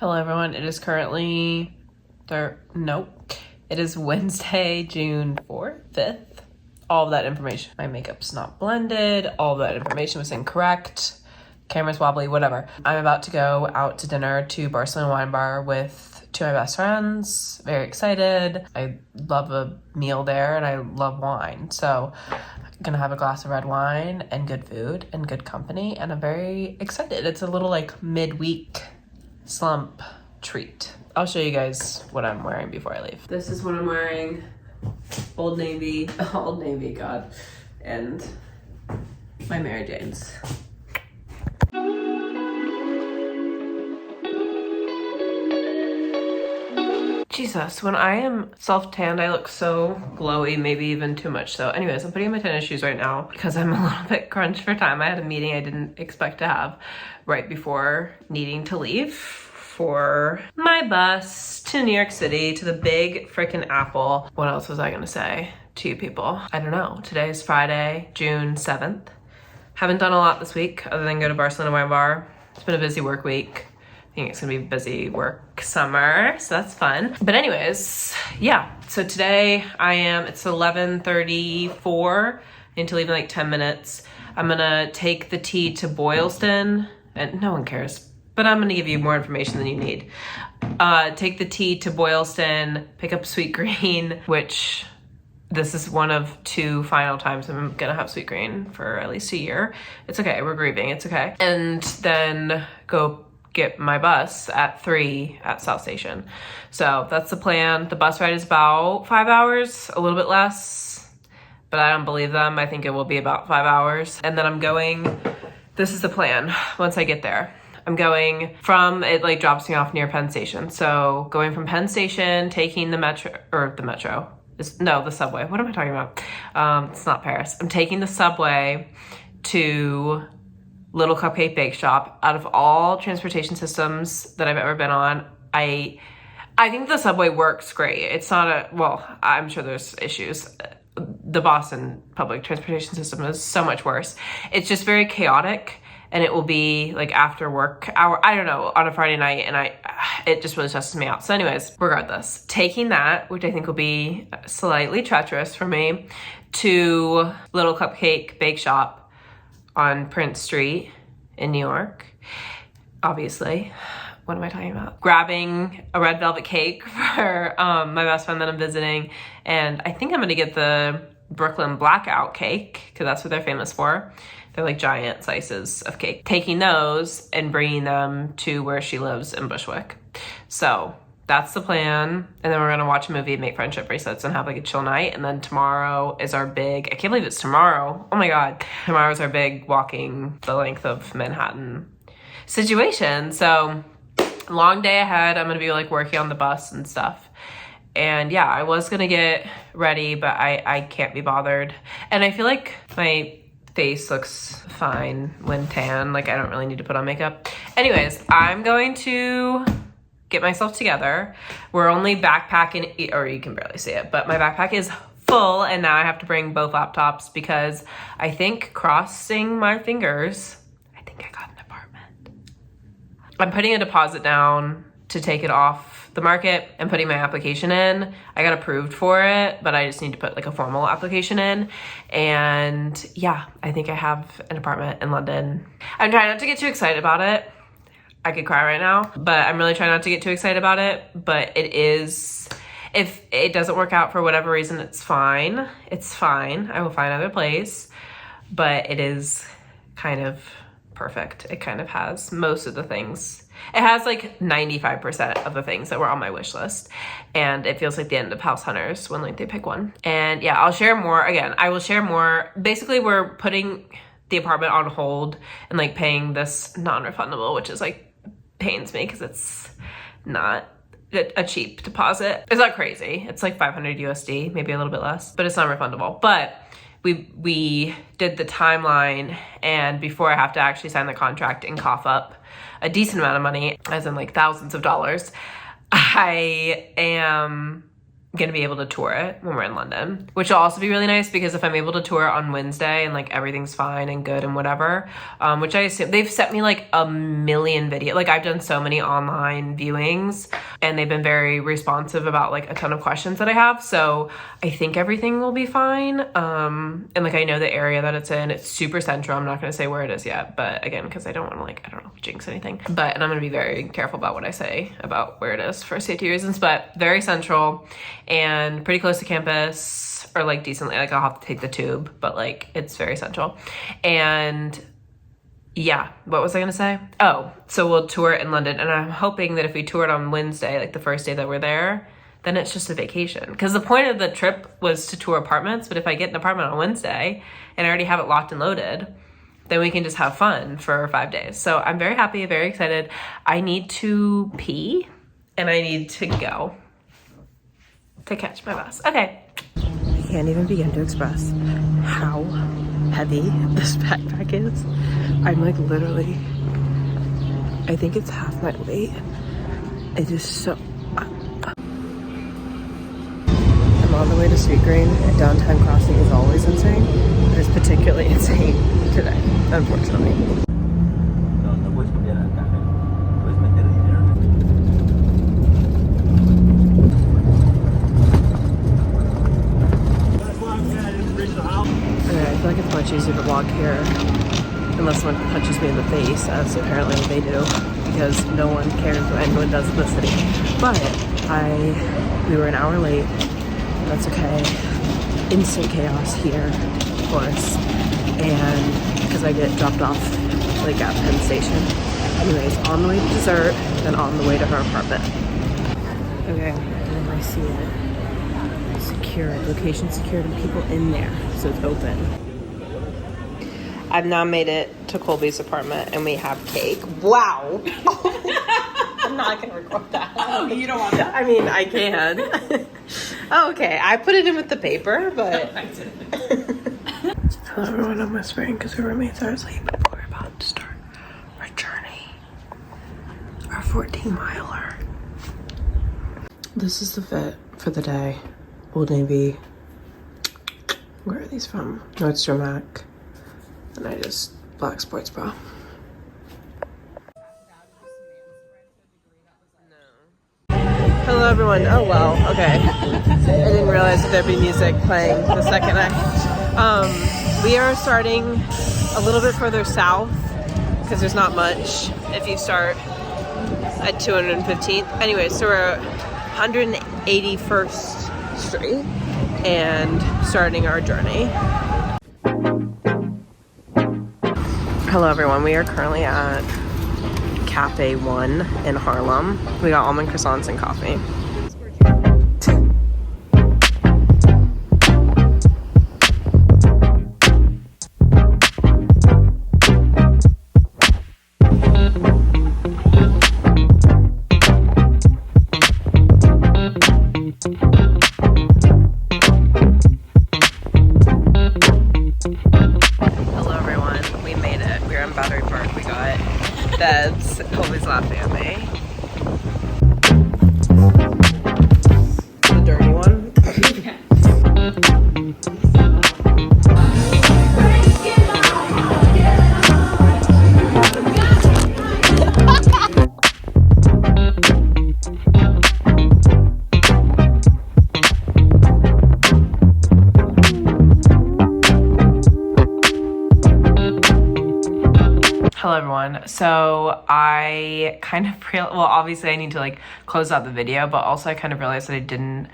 Hello everyone, it is currently it is Wednesday, June 4th, 5th. All of that information, my makeup's not blended, all of that information was incorrect, camera's wobbly, whatever. I'm about to go out to dinner to Barcelona Wine Bar with two of my best friends. Very excited. I love a meal there and I love wine. So I'm gonna have a glass of red wine and good food and good company, and I'm very excited. It's a little like midweek slump treat. I'll show you guys what I'm wearing before I leave. This is what I'm wearing. Old Navy, God, and my Mary Janes. Jesus, when I am self-tanned, I look so glowy, maybe even too much so. Anyways, I'm putting on my tennis shoes right now because I'm a little bit crunched for time. I had a meeting I didn't expect to have right before needing to leave for my bus to New York City, to the big freaking Apple. What else was I gonna say to you people? I don't know. Today is Friday, June 7th. Haven't done a lot this week other than go to Barcelona Wine Bar. It's been a busy work week. I think it's gonna be a busy work summer, so that's fun. But anyways, yeah, so today it's 11:34. I need to leave in like 10 minutes. I'm gonna take the T to Boylston, and no one cares, but I'm gonna give you more information than you need. Take the T to Boylston, pick up Sweetgreen, which this is one of two final times I'm gonna have Sweetgreen for at least a year. It's okay, we're grieving, it's okay. And then go get my bus at 3 at South Station. So that's the plan. The bus ride is about 5 hours, a little bit less, but I don't believe them. I think it will be about 5 hours. And then this is the plan once I get there. I'm going from, it like drops me off near Penn Station. So going from Penn Station, taking the subway. What am I talking about? It's not Paris. I'm taking the subway to Little Cupcake Bake Shop. Out of all transportation systems that I've ever been on, I think the subway works great. It's not I'm sure there's issues. The Boston public transportation system is so much worse. It's just very chaotic, and it will be like after work hour, I don't know, on a Friday night, and it just really stresses me out. So anyways, regardless, taking that, which I think will be slightly treacherous for me, to Little Cupcake Bake Shop on Prince Street in New York, obviously. What am I talking about? Grabbing a red velvet cake for my best friend that I'm visiting, and I think I'm gonna get the Brooklyn Blackout cake because that's what they're famous for. They're like giant slices of cake. Taking those and bringing them to where she lives in Bushwick. So that's the plan. And then we're gonna watch a movie and make friendship bracelets and have like a chill night. And then tomorrow is our I can't believe it's tomorrow. Oh my God. Tomorrow's our big walking the length of Manhattan situation. So long day ahead. I'm gonna be like working on the bus and stuff. And yeah, I was gonna get ready, but I can't be bothered. And I feel like my face looks fine when tan. Like I don't really need to put on makeup. Anyways, I'm going to get myself together. We're only backpacking, or you can barely see it, but my backpack is full, and now I have to bring both laptops because I think, crossing my fingers, I think I got an apartment. I'm putting a deposit down to take it off the market and putting my application in. I got approved for it, but I just need to put like a formal application in. And yeah, I think I have an apartment in London. I'm trying not to get too excited about it. I could cry right now, but I'm really trying not to get too excited about it. But it is, if it doesn't work out for whatever reason, it's fine. It's fine. I will find another place, but it is kind of perfect. It kind of has most of the things. It has like 95% of the things that were on my wish list. And it feels like the end of House Hunters when like they pick one. And yeah, I'll share more. Again, I will share more. Basically, we're putting the apartment on hold and like paying this non-refundable, which is like pains me because it's not a cheap deposit. It's not crazy. It's like 500 USD, maybe a little bit less, but it's non-refundable. But we did the timeline, and before I have to actually sign the contract and cough up a decent amount of money, as in like thousands of dollars, I am gonna be able to tour it when we're in London, which will also be really nice because if I'm able to tour it on Wednesday and like everything's fine and good and whatever, which I assume they've sent me like a million videos. Like I've done so many online viewings and they've been very responsive about like a ton of questions that I have. So I think everything will be fine. And like I know the area that it's in. It's super central. I'm not gonna say where it is yet, but again, because I don't want to like, I don't know, jinx anything. And I'm gonna be very careful about what I say about where it is for safety reasons, but very central and pretty close to campus, or like decently, like I'll have to take the tube, but like it's very central. And yeah, what was I gonna say? Oh, so we'll tour it in London, and I'm hoping that if we tour it on Wednesday, like the first day that we're there, then it's just a vacation. Because the point of the trip was to tour apartments, but if I get an apartment on Wednesday and I already have it locked and loaded, then we can just have fun for 5 days. So I'm very happy, very excited. I need to pee and I need to go to catch my bus. Okay. I can't even begin to express how heavy this backpack is. I'm like literally, I think it's half my weight. It is so, I'm on the way to Sweetgreen, and downtown crossing is always insane. It's particularly insane today, unfortunately. I feel like it's much easier to walk here unless someone punches me in the face, as apparently they do, because no one cares what anyone does in the city. But we were an hour late. That's okay. Instant chaos here, of course, and because I get dropped off like at Penn Station. Anyways, on the way to dessert, then on the way to her apartment. Okay, and I see it. Secured, location secured, and people in there, so it's open. I've now made it to Colby's apartment and we have cake. Wow. I'm not gonna record that. Oh, you don't want that? I mean, I can. Okay, I put it in with the paper, but. Hello everyone, I'm whispering because our roommates are asleep. We're about to start our journey. Our 14-miler. This is the fit for the day. Old Navy. Where are these from? Nordstrom Rack. And I just black sports bra. Hello everyone. Oh well, okay. I didn't realize that there'd be music playing the second we are starting a little bit further south because there's not much if you start at 215th. Anyway, so we're at 181st Street and starting our journey. Hello everyone, we are currently at Cafe One in Harlem. We got almond croissants and coffee. Beds. Colby's laughing at me. The dirty one? Hello everyone. So I kind of well, obviously I need to like close out the video, but also I kind of realized that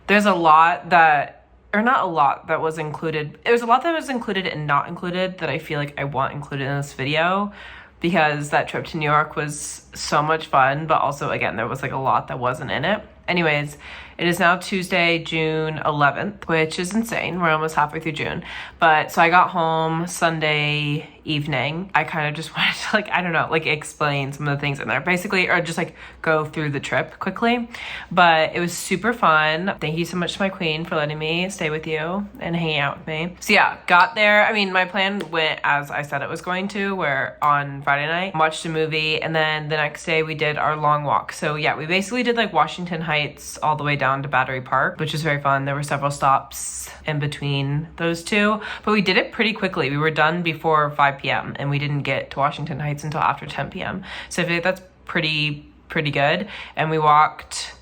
there's a lot that, or not a lot that was included. There's a lot that was included and not included that I feel like I want included in this video because that trip to New York was so much fun, but also again, there was like a lot that wasn't in it. Anyways, it is now Tuesday, June 11th, which is insane. We're almost halfway through June. But so I got home Sunday evening. I kind of just wanted to like, I don't know, like explain some of the things in there basically, or just like go through the trip quickly. But it was super fun. Thank you so much to my queen for letting me stay with you and hanging out with me. So yeah, got there. I mean, my plan went as I said it was going to, where on Friday night, watched a movie, and then the next day we did our long walk. So yeah, we basically did like Washington Heights all the way down to Battery Park, which was very fun. There were several stops in between those two, but we did it pretty quickly. We were done before 5 p.m. and we didn't get to Washington Heights until after 10 p.m. So I feel like that's pretty good. And we walked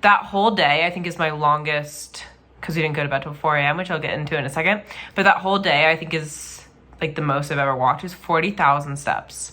that whole day, I think is my longest, because we didn't go to bed till 4 a.m., which I'll get into in a second. But that whole day I think is like the most I've ever walked. It was 40,000 steps.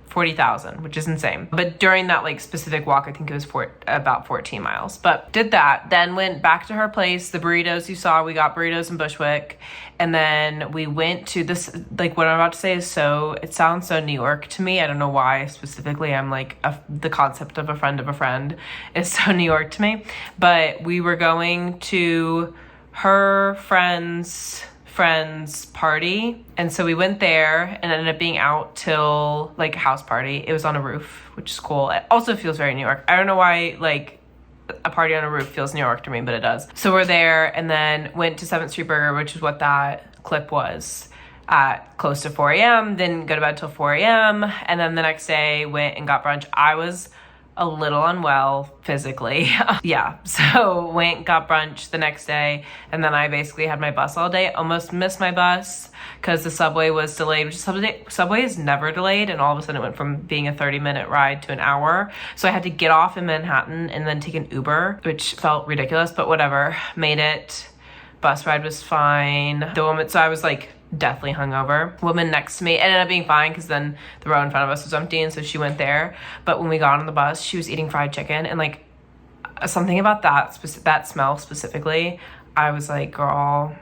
40,000, which is insane. But during that like specific walk, I think it was about 14 miles. But did that, then went back to her place. The burritos you saw, we got burritos in Bushwick. And then we went to this, like what I'm about to say is it sounds so New York to me. I don't know why specifically. I'm like, the concept of a friend is so New York to me. But we were going to her friend's party, and so we went there and ended up being out till like a house party. It was on a roof, which is cool. It also feels very New York. I don't know why like a party on a roof feels New York to me, but it does. So we're there, and then went to 7th Street Burger, which is what that clip was, at close to 4 a.m. Didn't go to bed till 4 a.m. And then the next day went and got brunch. I was a little unwell physically. Yeah, so went, got brunch the next day, and then I basically had my bus all day. Almost missed my bus because the subway was delayed, which subway is never delayed, and all of a sudden it went from being a 30-minute ride to an hour. So I had to get off in Manhattan and then take an Uber, which felt ridiculous, but whatever. Made it. Bus ride was fine. So I was like deathly hungover. Woman next to me ended up being fine because then the row in front of us was empty, and so she went there. But when we got on the bus, she was eating fried chicken, and like something about that smell specifically, I was like, girl,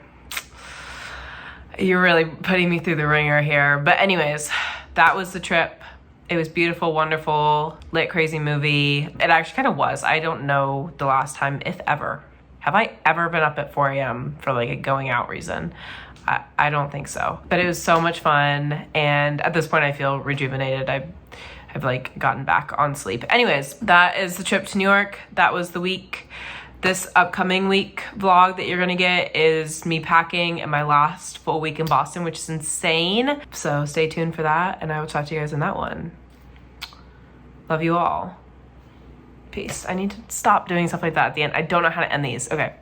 you're really putting me through the ringer here. But anyways, that was the trip. It was beautiful, wonderful, lit, crazy movie. It actually kind of was. I don't know the last time, if ever. Have I ever been up at 4 a.m. for like a going out reason? I don't think so. But it was so much fun, and at this point I feel rejuvenated. I've like gotten back on sleep. Anyways, that is the trip to New York. That was the week. This upcoming week vlog that you're gonna get is me packing and my last full week in Boston, which is insane. So stay tuned for that, and I will talk to you guys in that one. Love you all. Peace. I need to stop doing stuff like that at the end. I don't know how to end these. Okay.